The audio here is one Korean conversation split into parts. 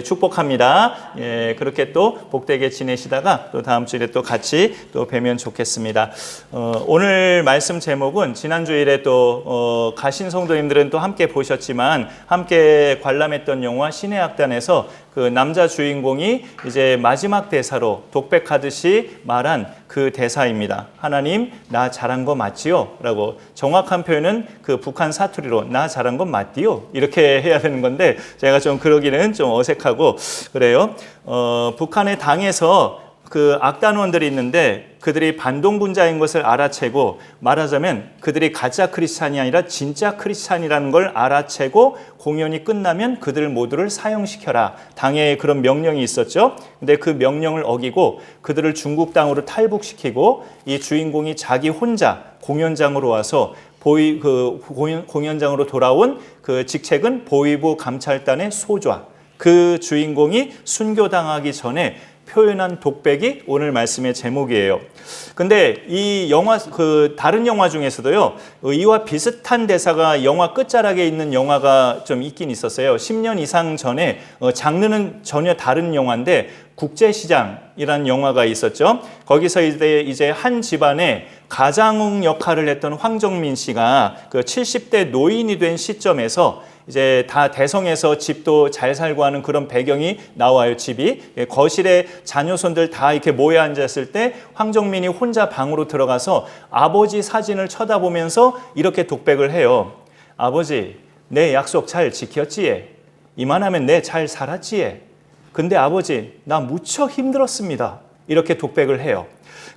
축복합니다. 예, 그렇게 또 복되게 지내시다가 또 다음 주일에 또 같이 또 뵈면 좋겠습니다. 오늘 말씀 제목은 지난 주일에 또 가신 성도님들은 또 함께 보셨지만 함께 관람했던 영화 신의 악단에서 그 남자 주인공이 이제 마지막 대사로 독백하듯이 말한 그 대사입니다. 하나님, 나 잘한 거 맞지요? 라고 정확한 표현은 그 북한 사투리로 나 잘한 건 맞디요? 이렇게 해야 되는 건데 제가 좀 그러기는 좀 어색하고 그래요. 북한의 당에서 그 악단원들이 있는데 그들이 반동분자인 것을 알아채고 말하자면 그들이 가짜 크리스찬이 아니라 진짜 크리스찬이라는 걸 알아채고 공연이 끝나면 그들 모두를 사형시켜라. 당에 그런 명령이 있었죠. 근데 그 명령을 어기고 그들을 중국 땅으로 탈북시키고 이 주인공이 자기 혼자 공연장으로 와서 공연장으로 돌아온 그 직책은 보위부 감찰단의 소좌. 그 주인공이 순교당하기 전에 표현한 독백이 오늘 말씀의 제목이에요. 근데 이 영화, 다른 영화 중에서도요, 이와 비슷한 대사가 영화 끝자락에 있는 영화가 좀 있긴 있었어요. 10년 이상 전에, 장르는 전혀 다른 영화인데, 국제시장이라는 영화가 있었죠. 거기서 이제 한 집안의 가장 역할을 했던 황정민 씨가 그 70대 노인이 된 시점에서 이제 다 대성에서 집도 잘 살고 하는 그런 배경이 나와요, 집이. 거실에 자녀손들 다 이렇게 모여 앉았을 때 황정민이 혼자 방으로 들어가서 아버지 사진을 쳐다보면서 이렇게 독백을 해요. 아버지, 내 약속 잘 지켰지에? 이만하면 내 잘 살았지에? 근데 아버지, 나 무척 힘들었습니다. 이렇게 독백을 해요.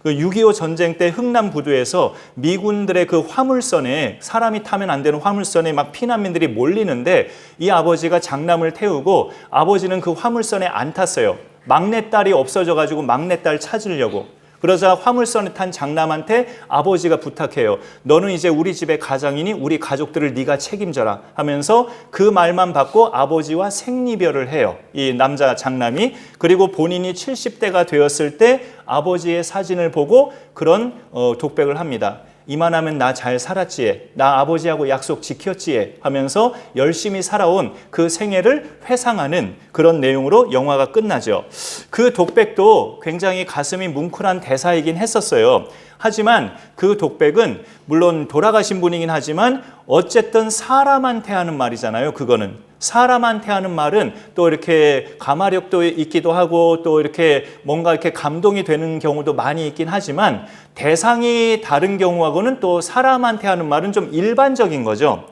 그 6.25 전쟁 때 흥남 부두에서 미군들의 그 화물선에 사람이 타면 안 되는 화물선에 막 피난민들이 몰리는데 이 아버지가 장남을 태우고 아버지는 그 화물선에 안 탔어요. 막내딸이 없어져가지고 막내딸 찾으려고. 그러자 화물선에 탄 장남한테 아버지가 부탁해요. 너는 이제 우리 집의 가장이니 우리 가족들을 네가 책임져라 하면서 그 말만 받고 아버지와 생리별을 해요. 이 남자 장남이. 그리고 본인이 70대가 되었을 때 아버지의 사진을 보고 그런 독백을 합니다. 이만하면 나 잘 살았지에, 나 아버지하고 약속 지켰지에 하면서 열심히 살아온 그 생애를 회상하는 그런 내용으로 영화가 끝나죠. 그 독백도 굉장히 가슴이 뭉클한 대사이긴 했었어요. 하지만 그 독백은 물론 돌아가신 분이긴 하지만 어쨌든 사람한테 하는 말이잖아요. 그거는. 사람한테 하는 말은 또 이렇게 가마력도 있기도 하고 또 이렇게 뭔가 이렇게 감동이 되는 경우도 많이 있긴 하지만 대상이 다른 경우하고는 또 사람한테 하는 말은 좀 일반적인 거죠.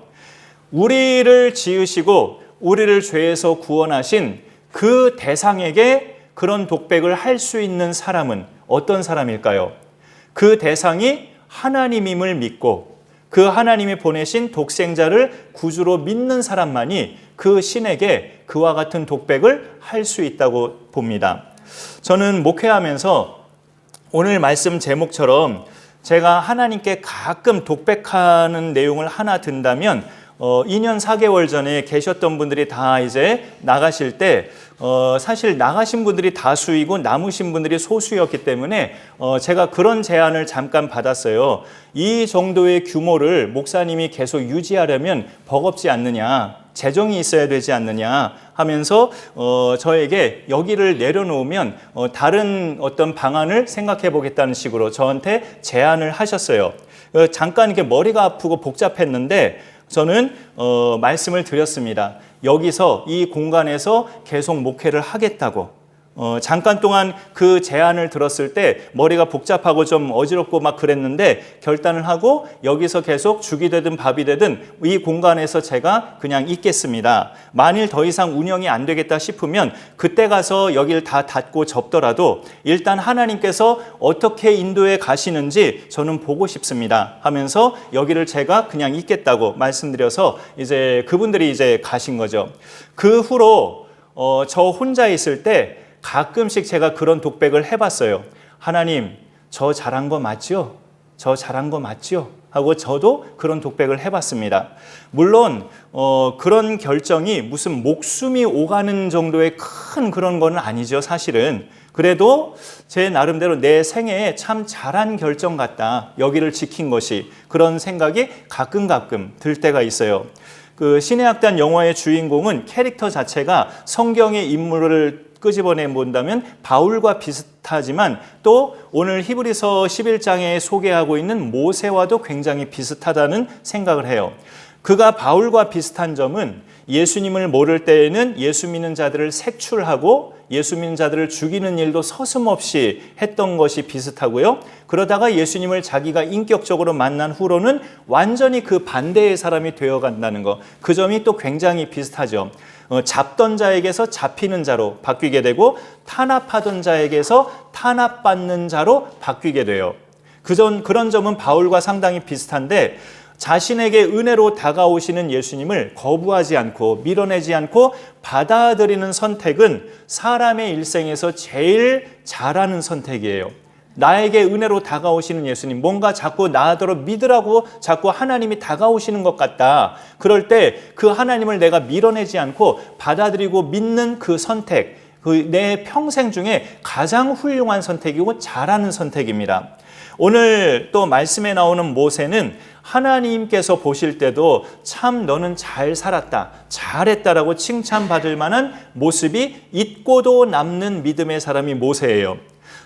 우리를 지으시고 우리를 죄에서 구원하신 그 대상에게 그런 독백을 할 수 있는 사람은 어떤 사람일까요? 그 대상이 하나님임을 믿고 그 하나님이 보내신 독생자를 구주로 믿는 사람만이 그 신에게 그와 같은 독백을 할 수 있다고 봅니다. 저는 목회하면서 오늘 말씀 제목처럼 제가 하나님께 가끔 독백하는 내용을 하나 든다면 2년 4개월 전에 계셨던 분들이 다 이제 나가실 때 사실 나가신 분들이 다수이고 남으신 분들이 소수였기 때문에 제가 그런 제안을 잠깐 받았어요. 이 정도의 규모를 목사님이 계속 유지하려면 버겁지 않느냐, 재정이 있어야 되지 않느냐 하면서 저에게 여기를 내려놓으면 다른 어떤 방안을 생각해 보겠다는 식으로 저한테 제안을 하셨어요. 잠깐 이렇게 머리가 아프고 복잡했는데 저는 말씀을 드렸습니다. 여기서 이 공간에서 계속 목회를 하겠다고. 잠깐 동안 그 제안을 들었을 때 머리가 복잡하고 좀 어지럽고 막 그랬는데 결단을 하고 여기서 계속 죽이 되든 밥이 되든 이 공간에서 제가 그냥 있겠습니다. 만일 더 이상 운영이 안 되겠다 싶으면 그때 가서 여기를 다 닫고 접더라도 일단 하나님께서 어떻게 인도해 가시는지 저는 보고 싶습니다 하면서 여기를 제가 그냥 있겠다고 말씀드려서 이제 그분들이 이제 가신 거죠. 그 후로 저 혼자 있을 때 가끔씩 제가 그런 독백을 해봤어요. 하나님, 저 잘한 거 맞죠? 저 잘한 거 맞죠? 하고 저도 그런 독백을 해봤습니다. 물론 그런 결정이 무슨 목숨이 오가는 정도의 큰 그런 건 아니죠, 사실은. 그래도 제 나름대로 내 생애에 참 잘한 결정 같다. 여기를 지킨 것이. 그런 생각이 가끔 들 때가 있어요. 그 신해악단 영화의 주인공은 캐릭터 자체가 성경의 인물을 끄집어내 본다면 바울과 비슷하지만 또 오늘 히브리서 11장에 소개하고 있는 모세와도 굉장히 비슷하다는 생각을 해요. 그가 바울과 비슷한 점은 예수님을 모를 때에는 예수 믿는 자들을 색출하고 예수 믿는 자들을 죽이는 일도 서슴없이 했던 것이 비슷하고요. 그러다가 예수님을 자기가 인격적으로 만난 후로는 완전히 그 반대의 사람이 되어간다는 것. 그 점이 또 굉장히 비슷하죠. 잡던 자에게서 잡히는 자로 바뀌게 되고 탄압하던 자에게서 탄압받는 자로 바뀌게 돼요. 그런 점은 바울과 상당히 비슷한데 자신에게 은혜로 다가오시는 예수님을 거부하지 않고 밀어내지 않고 받아들이는 선택은 사람의 일생에서 제일 잘하는 선택이에요. 나에게 은혜로 다가오시는 예수님, 뭔가 자꾸 나더러 믿으라고 자꾸 하나님이 다가오시는 것 같다. 그럴 때 그 하나님을 내가 밀어내지 않고 받아들이고 믿는 그 선택, 내 평생 중에 가장 훌륭한 선택이고 잘하는 선택입니다. 오늘 또 말씀에 나오는 모세는 하나님께서 보실 때도 참 너는 잘 살았다, 잘했다라고 칭찬받을 만한 모습이 있고도 남는 믿음의 사람이 모세예요.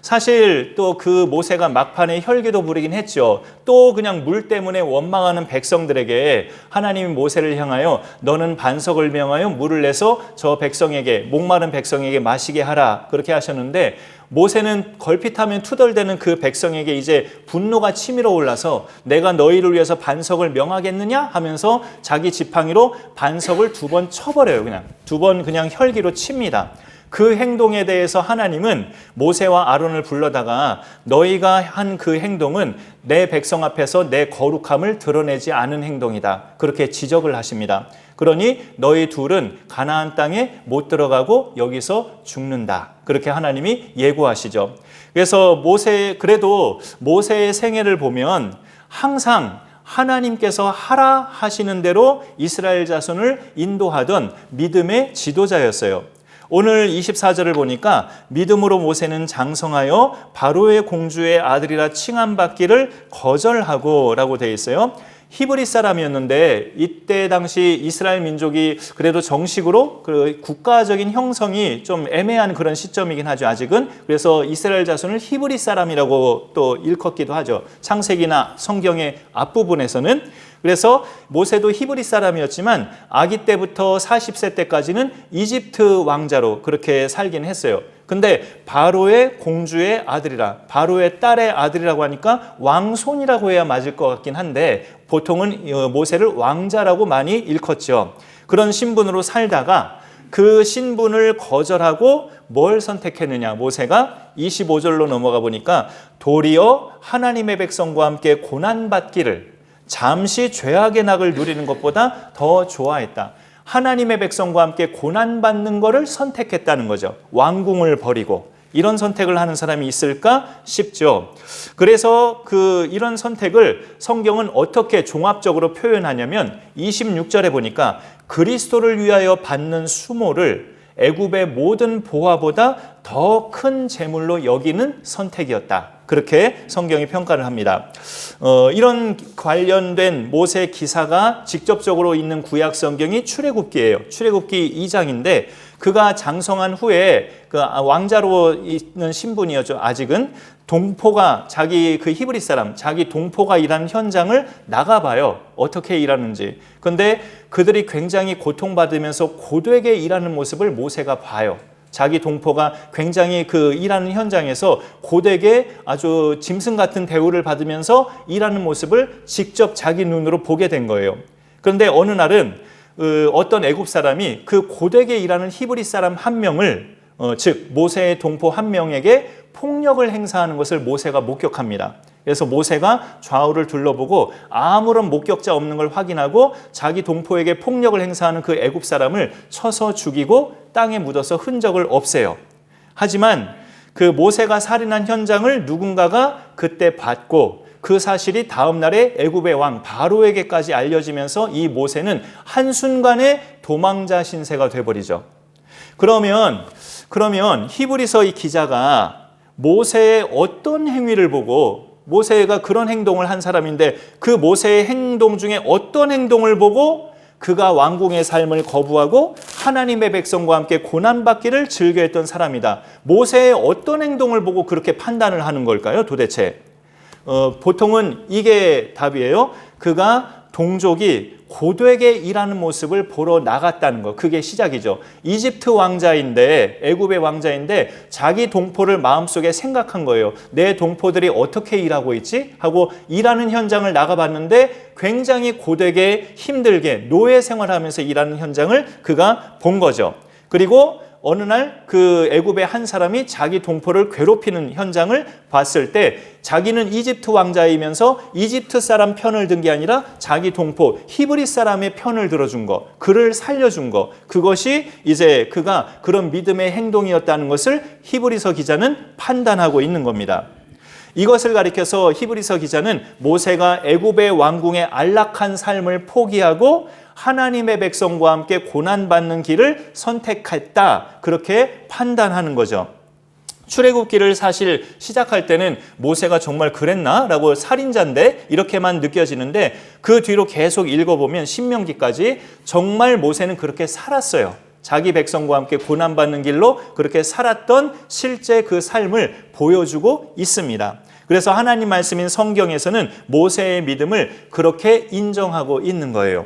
사실 또 그 모세가 막판에 혈기도 부리긴 했죠. 또 그냥 물 때문에 원망하는 백성들에게 하나님이 모세를 향하여 너는 반석을 명하여 물을 내서 저 백성에게, 목마른 백성에게 마시게 하라, 그렇게 하셨는데 모세는 걸핏하면 투덜대는 그 백성에게 이제 분노가 치밀어 올라서 내가 너희를 위해서 반석을 명하겠느냐 하면서 자기 지팡이로 반석을 2번 쳐버려요. 그냥 2번 그냥 혈기로 칩니다. 그 행동에 대해서 하나님은 모세와 아론을 불러다가 너희가 한 그 행동은 내 백성 앞에서 내 거룩함을 드러내지 않은 행동이다, 그렇게 지적을 하십니다. 그러니 너희 둘은 가나안 땅에 못 들어가고 여기서 죽는다, 그렇게 하나님이 예고하시죠. 그래서 그래도 모세의 생애를 보면 항상 하나님께서 하라 하시는 대로 이스라엘 자손을 인도하던 믿음의 지도자였어요. 오늘 24절을 보니까 믿음으로 모세는 장성하여 바로의 공주의 아들이라 칭함받기를 거절하고 라고 되어 있어요. 히브리 사람이었는데 이때 당시 이스라엘 민족이 그래도 정식으로 그 국가적인 형성이 좀 애매한 그런 시점이긴 하죠, 아직은. 그래서 이스라엘 자손을 히브리 사람이라고 또 일컫기도 하죠, 창세기나 성경의 앞부분에서는. 그래서 모세도 히브리 사람이었지만 아기 때부터 40세 때까지는 이집트 왕자로 그렇게 살긴 했어요. 근데 바로의 공주의 아들이라, 바로의 딸의 아들이라고 하니까 왕손이라고 해야 맞을 것 같긴 한데 보통은 모세를 왕자라고 많이 일컫죠. 그런 신분으로 살다가 그 신분을 거절하고 뭘 선택했느냐, 모세가 25절로 넘어가 보니까 도리어 하나님의 백성과 함께 고난받기를, 잠시 죄악의 낙을 누리는 것보다 더 좋아했다. 하나님의 백성과 함께 고난받는 것을 선택했다는 거죠. 왕궁을 버리고. 이런 선택을 하는 사람이 있을까 싶죠. 그래서 이런 선택을 성경은 어떻게 종합적으로 표현하냐면 26절에 보니까 그리스도를 위하여 받는 수모를 애굽의 모든 보화보다 더 큰 재물로 여기는 선택이었다, 그렇게 성경이 평가를 합니다. 이런 관련된 모세 기사가 직접적으로 있는 구약 성경이 출애굽기예요. 출애굽기 2장인데 그가 장성한 후에 그 왕자로 있는 신분이었죠. 아직은 동포가 자기 그 히브리 사람, 자기 동포가 일하는 현장을 나가봐요. 어떻게 일하는지. 근데 그들이 굉장히 고통받으면서 고되게 일하는 모습을 모세가 봐요. 자기 동포가 굉장히 그 일하는 현장에서 고되게 아주 짐승 같은 대우를 받으면서 일하는 모습을 직접 자기 눈으로 보게 된 거예요. 그런데 어느 날은 어떤 애굽 사람이 그 고되게 일하는 히브리 사람 한 명을, 즉 모세의 동포 한 명에게 폭력을 행사하는 것을 모세가 목격합니다. 그래서 모세가 좌우를 둘러보고 아무런 목격자 없는 걸 확인하고 자기 동포에게 폭력을 행사하는 그 애굽 사람을 쳐서 죽이고 땅에 묻어서 흔적을 없애요. 하지만 그 모세가 살인한 현장을 누군가가 그때 봤고 그 사실이 다음 날에 애굽의 왕 바로에게까지 알려지면서 이 모세는 한순간에 도망자 신세가 돼버리죠. 그러면 히브리서 이 기자가 모세의 어떤 행위를 보고, 모세가 그런 행동을 한 사람인데 그 모세의 행동 중에 어떤 행동을 보고 그가 왕궁의 삶을 거부하고 하나님의 백성과 함께 고난받기를 즐겨했던 사람이다. 모세의 어떤 행동을 보고 그렇게 판단을 하는 걸까요, 도대체? 보통은 이게 답이에요. 그가 동족이 고되게 일하는 모습을 보러 나갔다는 거, 그게 시작이죠. 이집트 왕자인데, 애굽의 왕자인데 자기 동포를 마음속에 생각한 거예요. 내 동포들이 어떻게 일하고 있지? 하고 일하는 현장을 나가봤는데 굉장히 고되게 힘들게 노예 생활하면서 일하는 현장을 그가 본 거죠. 그리고 어느 날 그 애굽의 한 사람이 자기 동포를 괴롭히는 현장을 봤을 때 자기는 이집트 왕자이면서 이집트 사람 편을 든 게 아니라 자기 동포 히브리 사람의 편을 들어준 거, 그를 살려준 거, 그것이 이제 그가 그런 믿음의 행동이었다는 것을 히브리서 기자는 판단하고 있는 겁니다. 이것을 가리켜서 히브리서 기자는 모세가 애굽의 왕궁의 안락한 삶을 포기하고 하나님의 백성과 함께 고난받는 길을 선택했다, 그렇게 판단하는 거죠. 출애굽기를 사실 시작할 때는 모세가 정말 그랬나? 라고 살인자인데 이렇게만 느껴지는데 그 뒤로 계속 읽어보면 신명기까지 정말 모세는 그렇게 살았어요. 자기 백성과 함께 고난받는 길로 그렇게 살았던 실제 그 삶을 보여주고 있습니다. 그래서 하나님 말씀인 성경에서는 모세의 믿음을 그렇게 인정하고 있는 거예요.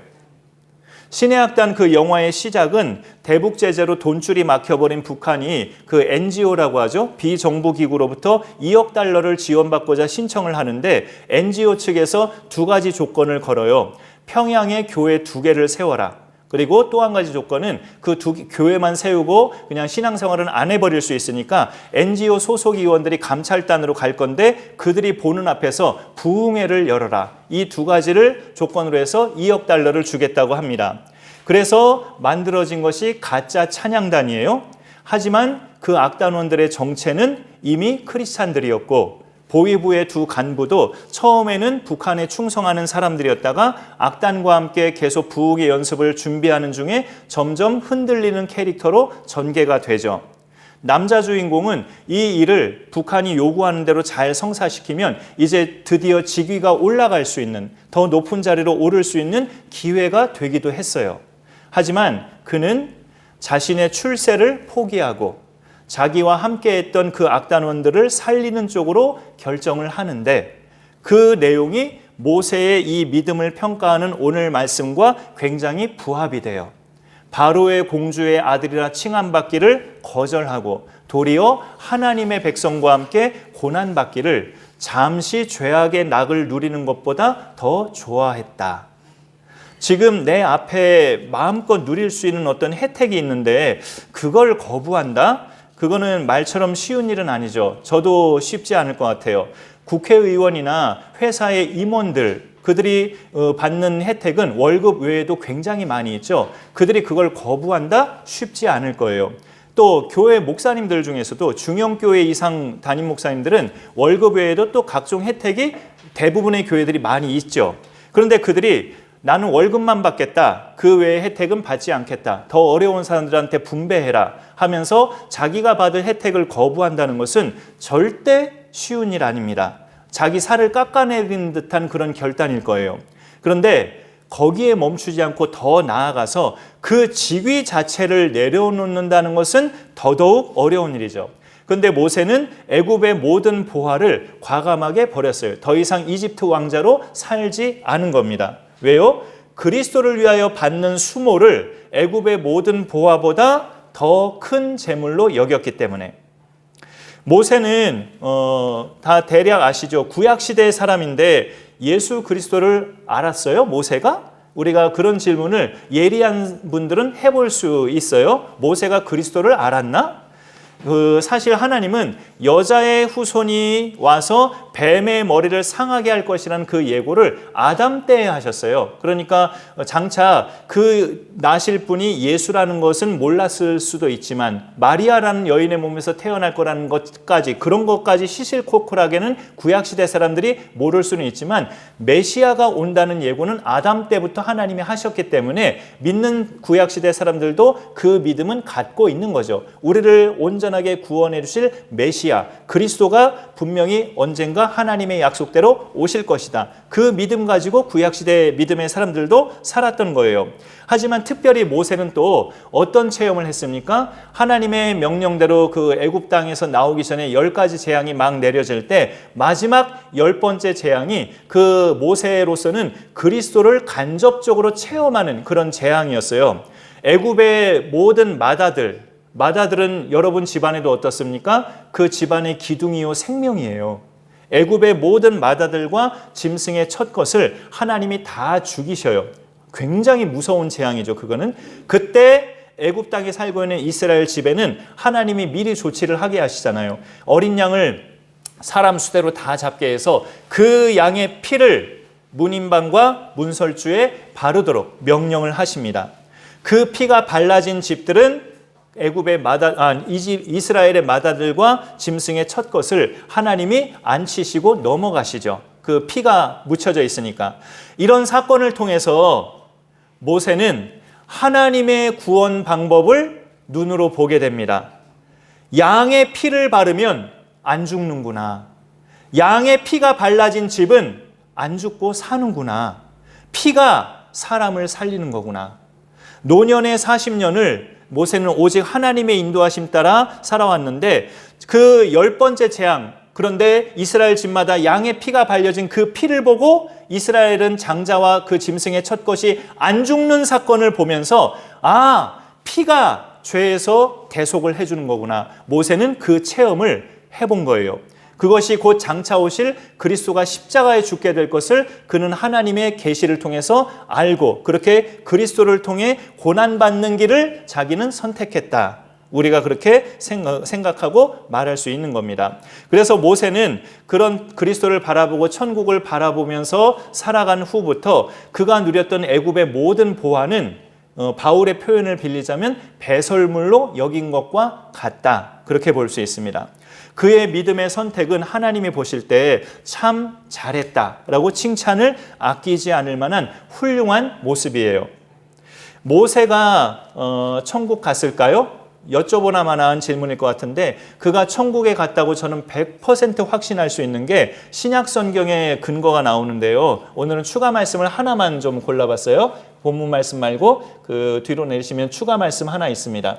신해악단 그 영화의 시작은 대북 제재로 돈줄이 막혀버린 북한이 그 NGO라고 하죠. 비정부 기구로부터 2억 달러를 지원받고자 신청을 하는데 NGO 측에서 두 가지 조건을 걸어요. 평양에 교회 2개를 세워라. 그리고 또 한 가지 조건은 그 교회만 세우고 그냥 신앙생활은 안 해버릴 수 있으니까 NGO 소속 의원들이 감찰단으로 갈 건데 그들이 보는 앞에서 부흥회를 열어라. 이 두 가지를 조건으로 해서 2억 달러를 주겠다고 합니다. 그래서 만들어진 것이 가짜 찬양단이에요. 하지만 그 악단원들의 정체는 이미 크리스찬들이었고 보위부의 두 간부도 처음에는 북한에 충성하는 사람들이었다가 악단과 함께 계속 부흥의 연습을 준비하는 중에 점점 흔들리는 캐릭터로 전개가 되죠. 남자 주인공은 이 일을 북한이 요구하는 대로 잘 성사시키면 이제 드디어 직위가 올라갈 수 있는, 더 높은 자리로 오를 수 있는 기회가 되기도 했어요. 하지만 그는 자신의 출세를 포기하고 자기와 함께했던 그 악단원들을 살리는 쪽으로 결정을 하는데 그 내용이 모세의 이 믿음을 평가하는 오늘 말씀과 굉장히 부합이 돼요. 바로의 공주의 아들이라 칭함받기를 거절하고 도리어 하나님의 백성과 함께 고난받기를 잠시 죄악의 낙을 누리는 것보다 더 좋아했다. 지금 내 앞에 마음껏 누릴 수 있는 어떤 혜택이 있는데 그걸 거부한다? 그거는 말처럼 쉬운 일은 아니죠. 저도 쉽지 않을 것 같아요. 국회의원이나 회사의 임원들, 그들이 받는 혜택은 월급 외에도 굉장히 많이 있죠. 그들이 그걸 거부한다? 쉽지 않을 거예요. 또 교회 목사님들 중에서도 중형교회 이상 담임 목사님들은 월급 외에도 또 각종 혜택이 대부분의 교회들이 많이 있죠. 그런데 그들이 나는 월급만 받겠다. 그 외의 혜택은 받지 않겠다. 더 어려운 사람들한테 분배해라 하면서 자기가 받을 혜택을 거부한다는 것은 절대 쉬운 일 아닙니다. 자기 살을 깎아내리는 듯한 그런 결단일 거예요. 그런데 거기에 멈추지 않고 더 나아가서 그 직위 자체를 내려놓는다는 것은 더더욱 어려운 일이죠. 그런데 모세는 애굽의 모든 보화를 과감하게 버렸어요. 더 이상 이집트 왕자로 살지 않은 겁니다. 왜요? 그리스도를 위하여 받는 수모를 애굽의 모든 보화보다 더 큰 재물로 여겼기 때문에. 모세는 다 대략 아시죠? 구약시대의 사람인데 예수 그리스도를 알았어요? 모세가? 우리가 그런 질문을 예리한 분들은 해볼 수 있어요. 모세가 그리스도를 알았나? 사실 하나님은 여자의 후손이 와서 뱀의 머리를 상하게 할 것이라는 그 예고를 아담 때에 하셨어요. 그러니까 장차 그 나실 분이 예수라는 것은 몰랐을 수도 있지만 마리아라는 여인의 몸에서 태어날 거라는 것까지, 그런 것까지 시실코콜하게는 구약시대 사람들이 모를 수는 있지만 메시아가 온다는 예고는 아담 때부터 하나님이 하셨기 때문에 믿는 구약시대 사람들도 그 믿음은 갖고 있는 거죠. 우리를 온전하게 구원해 주실 메시아 그리스도가 분명히 언젠가 메시아가 하나님의 약속대로 오실 것이다. 그 믿음 가지고 구약시대 믿음의 사람들도 살았던 거예요. 하지만 특별히 모세는 또 어떤 체험을 했습니까? 하나님의 명령대로 그 애굽 땅에서 나오기 전에 10가지 재앙이 막 내려질 때 마지막 10번째 재앙이 그 모세로서는 그리스도를 간접적으로 체험하는 그런 재앙이었어요. 애굽의 모든 마다들은 여러분 집안에도 어떻습니까? 그 집안의 기둥이요 생명이에요. 애굽의 모든 마다들과 짐승의 첫 것을 하나님이 다 죽이셔요. 굉장히 무서운 재앙이죠. 그거는 그때 애굽 땅에 살고 있는 이스라엘 집에는 하나님이 미리 조치를 하게 하시잖아요. 어린 양을 사람 수대로 다 잡게 해서 그 양의 피를 문인방과 문설주에 바르도록 명령을 하십니다. 그 피가 발라진 집들은 애굽의 이스라엘의 마다들과 짐승의 첫 것을 하나님이 안 치시고 넘어가시죠. 그 피가 묻혀져 있으니까. 이런 사건을 통해서 모세는 하나님의 구원 방법을 눈으로 보게 됩니다. 양의 피를 바르면 안 죽는구나. 양의 피가 발라진 집은 안 죽고 사는구나. 피가 사람을 살리는 거구나. 노년의 40년을 모세는 오직 하나님의 인도하심 따라 살아왔는데 그 10번째 재앙, 그런데 이스라엘 집마다 양의 피가 발려진 그 피를 보고 이스라엘은 장자와 그 짐승의 첫 것이 안 죽는 사건을 보면서 피가 죄에서 대속을 해주는 거구나. 모세는 그 체험을 해본 거예요. 그것이 곧 장차 오실 그리스도가 십자가에 죽게 될 것을 그는 하나님의 계시를 통해서 알고 그렇게 그리스도를 통해 고난받는 길을 자기는 선택했다. 우리가 그렇게 생각하고 말할 수 있는 겁니다. 그래서 모세는 그런 그리스도를 바라보고 천국을 바라보면서 살아간 후부터 그가 누렸던 애굽의 모든 보화는 바울의 표현을 빌리자면 배설물로 여긴 것과 같다. 그렇게 볼 수 있습니다. 그의 믿음의 선택은 하나님이 보실 때 참 잘했다라고 칭찬을 아끼지 않을 만한 훌륭한 모습이에요. 모세가 천국 갔을까요? 여쭤보나 마나한 질문일 것 같은데 그가 천국에 갔다고 저는 100% 확신할 수 있는 게 신약 성경의 근거가 나오는데요. 오늘은 추가 말씀을 하나만 좀 골라봤어요. 본문 말씀 말고 그 뒤로 내리시면 추가 말씀 하나 있습니다.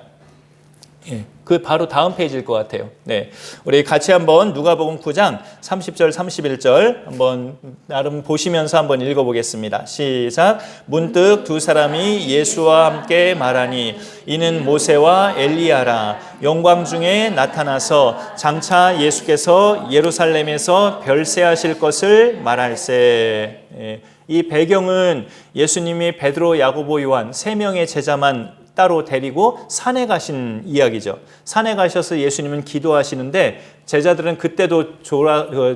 그 바로 다음 페이지일 것 같아요. 네, 우리 같이 한번 누가복음 9장 30절 31절 한번 나름 보시면서 한번 읽어보겠습니다. 시작. 문득 두 사람이 예수와 함께 말하니 이는 모세와 엘리야라. 영광 중에 나타나서 장차 예수께서 예루살렘에서 별세하실 것을 말할세. 이 배경은 예수님이 베드로, 야고보, 요한 3명의 제자만 따로 데리고 산에 가신 이야기죠. 산에 가셔서 예수님은 기도하시는데 제자들은 그때도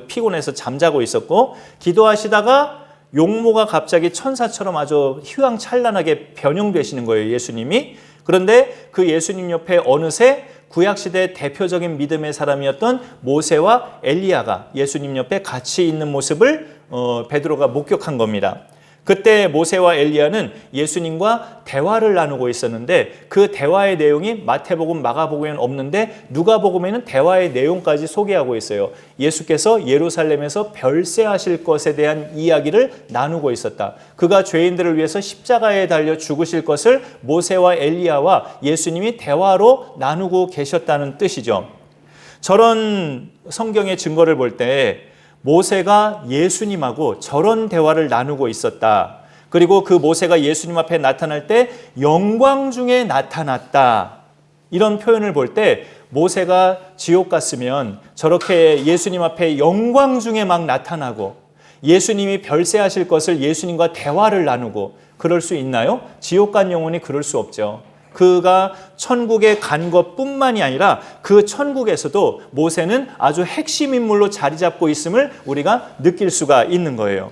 피곤해서 잠자고 있었고 기도하시다가 용모가 갑자기 천사처럼 아주 휘황찬란하게 변형되시는 거예요. 예수님이. 그런데 그 예수님 옆에 어느새 구약시대 대표적인 믿음의 사람이었던 모세와 엘리야가 예수님 옆에 같이 있는 모습을 베드로가 목격한 겁니다. 그때 모세와 엘리야는 예수님과 대화를 나누고 있었는데 그 대화의 내용이 마태복음, 마가복음에는 없는데 누가복음에는 대화의 내용까지 소개하고 있어요. 예수께서 예루살렘에서 별세하실 것에 대한 이야기를 나누고 있었다. 그가 죄인들을 위해서 십자가에 달려 죽으실 것을 모세와 엘리야와 예수님이 대화로 나누고 계셨다는 뜻이죠. 저런 성경의 증거를 볼 때 모세가 예수님하고 저런 대화를 나누고 있었다. 그리고 그 모세가 예수님 앞에 나타날 때 영광 중에 나타났다. 이런 표현을 볼 때 모세가 지옥 갔으면 저렇게 예수님 앞에 영광 중에 막 나타나고 예수님이 별세하실 것을 예수님과 대화를 나누고 그럴 수 있나요? 지옥 간 영혼이 그럴 수 없죠. 그가 천국에 간 것뿐만이 아니라 그 천국에서도 모세는 아주 핵심 인물로 자리 잡고 있음을 우리가 느낄 수가 있는 거예요.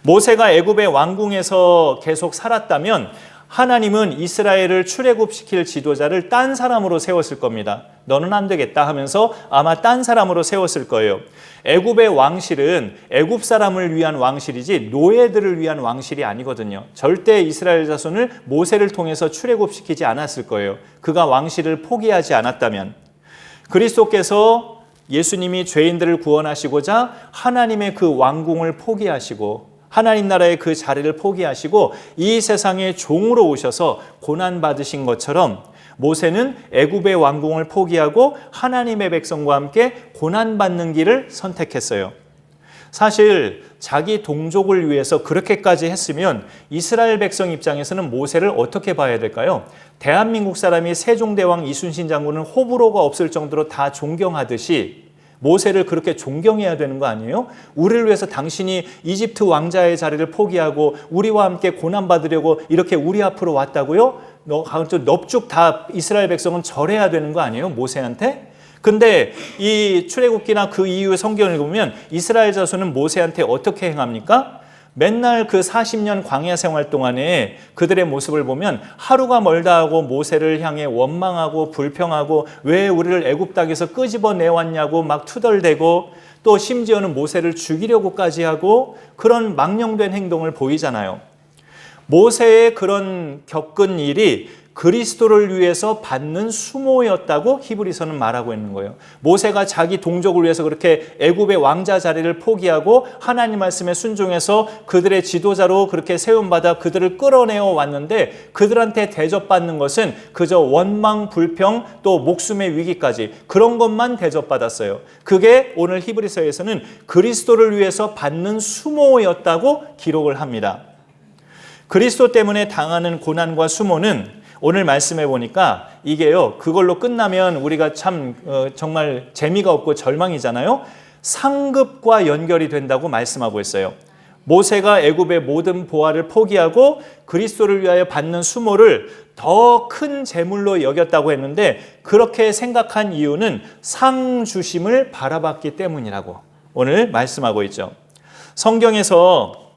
모세가 애굽의 왕궁에서 계속 살았다면 하나님은 이스라엘을 출애굽시킬 지도자를 딴 사람으로 세웠을 겁니다. 너는 안 되겠다 하면서 아마 딴 사람으로 세웠을 거예요. 애굽의 왕실은 애굽 사람을 위한 왕실이지 노예들을 위한 왕실이 아니거든요. 절대 이스라엘 자손을 모세를 통해서 출애굽시키지 않았을 거예요. 그가 왕실을 포기하지 않았다면. 그리스도께서 예수님이 죄인들을 구원하시고자 하나님의 그 왕궁을 포기하시고 하나님 나라의 그 자리를 포기하시고 이 세상에 종으로 오셔서 고난받으신 것처럼 모세는 애굽의 왕궁을 포기하고 하나님의 백성과 함께 고난받는 길을 선택했어요. 사실 자기 동족을 위해서 그렇게까지 했으면 이스라엘 백성 입장에서는 모세를 어떻게 봐야 될까요? 대한민국 사람이 세종대왕 이순신 장군은 호불호가 없을 정도로 다 존경하듯이 모세를 그렇게 존경해야 되는 거 아니에요? 우리를 위해서 당신이 이집트 왕자의 자리를 포기하고 우리와 함께 고난받으려고 이렇게 우리 앞으로 왔다고요? 넙죽 다 이스라엘 백성은 절해야 되는 거 아니에요? 모세한테? 근데 이 출애굽기나 그 이후의 성경을 보면 이스라엘 자손은 모세한테 어떻게 행합니까? 맨날 그 40년 광야 생활 동안에 그들의 모습을 보면 하루가 멀다 하고 모세를 향해 원망하고 불평하고 왜 우리를 애굽 땅에서 끄집어내왔냐고 막 투덜대고 또 심지어는 모세를 죽이려고까지 하고 그런 망령된 행동을 보이잖아요. 모세의 그런 겪은 일이 그리스도를 위해서 받는 수모였다고 히브리서는 말하고 있는 거예요. 모세가 자기 동족을 위해서 그렇게 애굽의 왕자 자리를 포기하고 하나님 말씀에 순종해서 그들의 지도자로 그렇게 세움받아 그들을 끌어내어 왔는데 그들한테 대접받는 것은 그저 원망, 불평, 또 목숨의 위기까지 그런 것만 대접받았어요. 그게 오늘 히브리서에서는 그리스도를 위해서 받는 수모였다고 기록을 합니다. 그리스도 때문에 당하는 고난과 수모는 오늘 말씀해 보니까 이게요, 그걸로 끝나면 우리가 참 정말 재미가 없고 절망이잖아요. 상급과 연결이 된다고 말씀하고 있어요. 모세가 애굽의 모든 보화를 포기하고 그리스도를 위하여 받는 수모를 더 큰 재물로 여겼다고 했는데 그렇게 생각한 이유는 상 주심을 바라봤기 때문이라고 오늘 말씀하고 있죠. 성경에서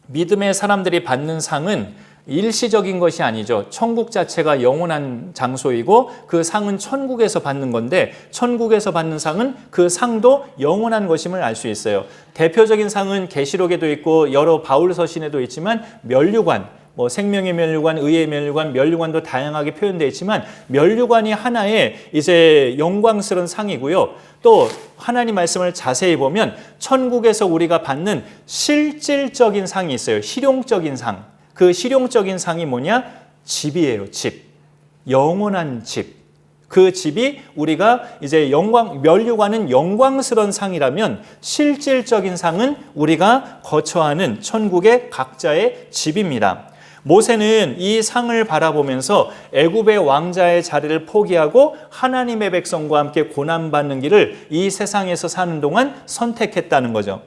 믿음의 사람들이 받는 상은 일시적인 것이 아니죠. 천국 자체가 영원한 장소이고 그 상은 천국에서 받는 건데 천국에서 받는 상은 그 상도 영원한 것임을 알 수 있어요. 대표적인 상은 계시록에도 있고 여러 바울 서신에도 있지만 면류관, 생명의 면류관, 의의 면류관, 면류관도 다양하게 표현되어 있지만 면류관이 하나의 이제 영광스러운 상이고요. 또 하나님 말씀을 자세히 보면 천국에서 우리가 받는 실질적인 상이 있어요. 실용적인 상. 그 실용적인 상이 뭐냐? 집이에요. 집. 영원한 집. 그 집이 우리가 이제 면류관은 영광스러운 상이라면 실질적인 상은 우리가 거처하는 천국의 각자의 집입니다. 모세는 이 상을 바라보면서 애굽의 왕자의 자리를 포기하고 하나님의 백성과 함께 고난받는 길을 이 세상에서 사는 동안 선택했다는 거죠.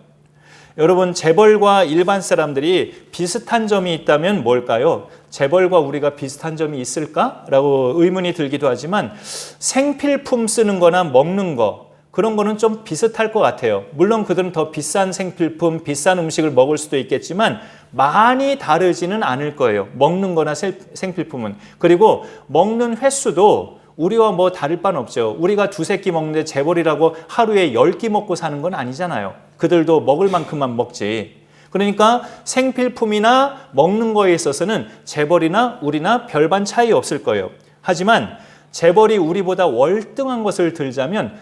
여러분, 재벌과 일반 사람들이 비슷한 점이 있다면 뭘까요? 재벌과 우리가 비슷한 점이 있을까? 라고 의문이 들기도 하지만 생필품 쓰는 거나 먹는 거 그런 거는 좀 비슷할 것 같아요. 물론 그들은 더 비싼 생필품, 비싼 음식을 먹을 수도 있겠지만 많이 다르지는 않을 거예요. 먹는 거나 생필품은. 그리고 먹는 횟수도 우리와 뭐 다를 바는 없죠. 우리가 2-3끼 먹는데 재벌이라고 하루에 10끼 먹고 사는 건 아니잖아요. 그들도 먹을 만큼만 먹지. 그러니까 생필품이나 먹는 거에 있어서는 재벌이나 우리나 별반 차이 없을 거예요. 하지만 재벌이 우리보다 월등한 것을 들자면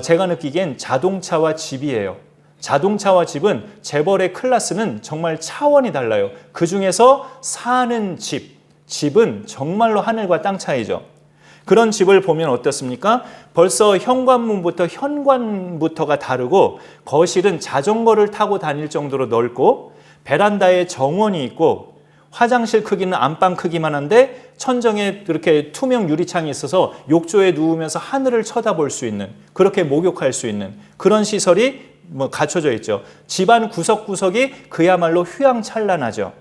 제가 느끼기엔 자동차와 집이에요. 자동차와 집은 재벌의 클래스는 정말 차원이 달라요. 그중에서 사는 집은 정말로 하늘과 땅 차이죠. 그런 집을 보면 어떻습니까? 벌써 현관부터가 다르고 거실은 자전거를 타고 다닐 정도로 넓고 베란다에 정원이 있고 화장실 크기는 안방 크기만 한데 천정에 그렇게 투명 유리창이 있어서 욕조에 누우면서 하늘을 쳐다볼 수 있는 그렇게 목욕할 수 있는 그런 시설이 갖춰져 있죠. 집안 구석구석이 그야말로 휘황찬란하죠.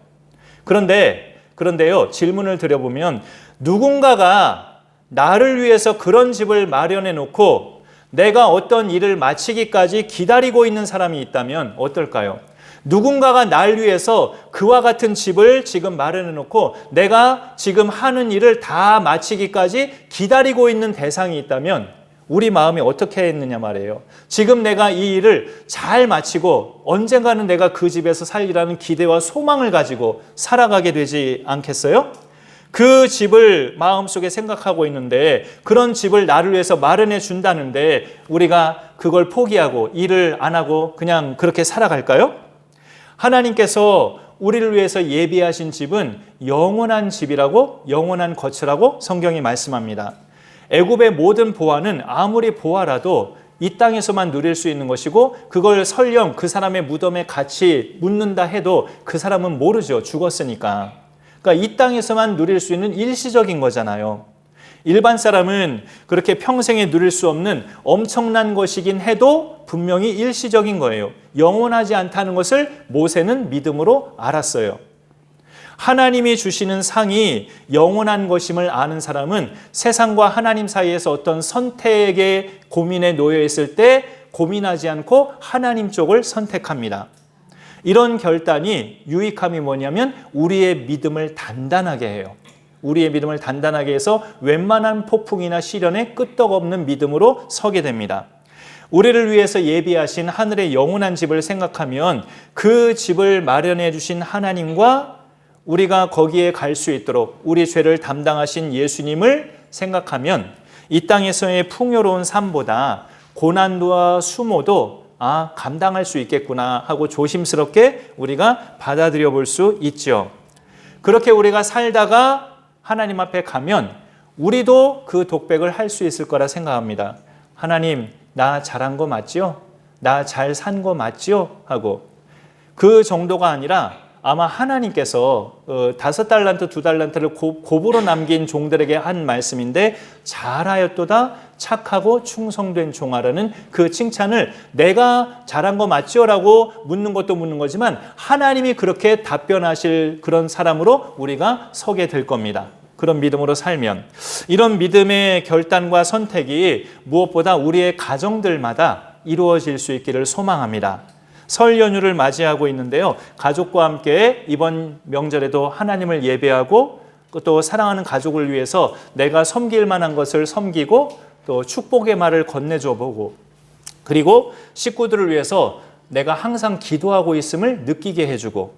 그런데요, 질문을 드려보면 누군가가 나를 위해서 그런 집을 마련해 놓고 내가 어떤 일을 마치기까지 기다리고 있는 사람이 있다면 어떨까요? 누군가가 날 위해서 그와 같은 집을 지금 마련해 놓고 내가 지금 하는 일을 다 마치기까지 기다리고 있는 대상이 있다면 우리 마음이 어떻게 했느냐 말이에요. 지금 내가 이 일을 잘 마치고 언젠가는 내가 그 집에서 살리라는 기대와 소망을 가지고 살아가게 되지 않겠어요? 그 집을 마음속에 생각하고 있는데 그런 집을 나를 위해서 마련해 준다는데 우리가 그걸 포기하고 일을 안 하고 그냥 그렇게 살아갈까요? 하나님께서 우리를 위해서 예비하신 집은 영원한 집이라고, 영원한 거처라고 성경이 말씀합니다. 애굽의 모든 보화는 아무리 보화라도 이 땅에서만 누릴 수 있는 것이고 그걸 설령 그 사람의 무덤에 같이 묻는다 해도 그 사람은 모르죠. 죽었으니까. 그러니까 이 땅에서만 누릴 수 있는 일시적인 거잖아요. 일반 사람은 그렇게 평생에 누릴 수 없는 엄청난 것이긴 해도 분명히 일시적인 거예요. 영원하지 않다는 것을 모세는 믿음으로 알았어요. 하나님이 주시는 상이 영원한 것임을 아는 사람은 세상과 하나님 사이에서 어떤 선택의 고민에 놓여 있을 때 고민하지 않고 하나님 쪽을 선택합니다. 이런 결단이 유익함이 뭐냐면 우리의 믿음을 단단하게 해요. 우리의 믿음을 단단하게 해서 웬만한 폭풍이나 시련에 끄떡없는 믿음으로 서게 됩니다. 우리를 위해서 예비하신 하늘의 영원한 집을 생각하면 그 집을 마련해 주신 하나님과 우리가 거기에 갈 수 있도록 우리 죄를 담당하신 예수님을 생각하면 이 땅에서의 풍요로운 삶보다 고난도와 수모도 감당할 수 있겠구나 하고 조심스럽게 우리가 받아들여 볼 수 있죠. 그렇게 우리가 살다가 하나님 앞에 가면 우리도 그 독백을 할 수 있을 거라 생각합니다. 하나님, 나 잘한 거 맞지요? 나 잘 산 거 맞지요? 하고 그 정도가 아니라 아마 하나님께서 5달란트, 2달란트를 곱으로 남긴 종들에게 한 말씀인데 잘하였도다 착하고 충성된 종아라는 그 칭찬을 내가 잘한 거 맞죠? 라고 묻는 것도 묻는 거지만 하나님이 그렇게 답변하실 그런 사람으로 우리가 서게 될 겁니다. 그런 믿음으로 살면 이런 믿음의 결단과 선택이 무엇보다 우리의 가정들마다 이루어질 수 있기를 소망합니다. 설 연휴를 맞이하고 있는데요. 가족과 함께 이번 명절에도 하나님을 예배하고 또 사랑하는 가족을 위해서 내가 섬길 만한 것을 섬기고 또 축복의 말을 건네줘 보고 그리고 식구들을 위해서 내가 항상 기도하고 있음을 느끼게 해주고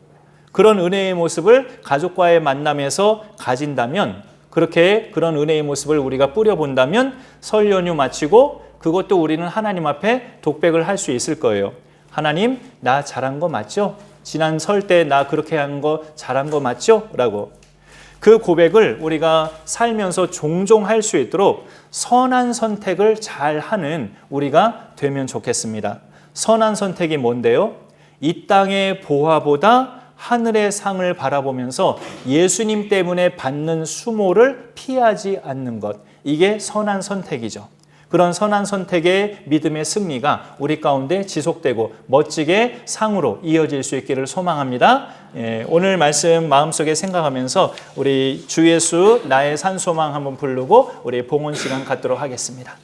그런 은혜의 모습을 가족과의 만남에서 가진다면 그렇게 그런 은혜의 모습을 우리가 뿌려본다면 설 연휴 마치고 그것도 우리는 하나님 앞에 독백을 할 수 있을 거예요. 하나님, 나 잘한 거 맞죠? 지난 설 때 나 그렇게 한 거 잘한 거 맞죠? 라고 그 고백을 우리가 살면서 종종 할 수 있도록 선한 선택을 잘 하는 우리가 되면 좋겠습니다. 선한 선택이 뭔데요? 이 땅의 보화보다 하늘의 상을 바라보면서 예수님 때문에 받는 수모를 피하지 않는 것. 이게 선한 선택이죠. 그런 선한 선택의 믿음의 승리가 우리 가운데 지속되고 멋지게 상으로 이어질 수 있기를 소망합니다. 오늘 말씀 마음속에 생각하면서 우리 주 예수 나의 산소망 한번 부르고 우리 봉헌 시간 갖도록 하겠습니다.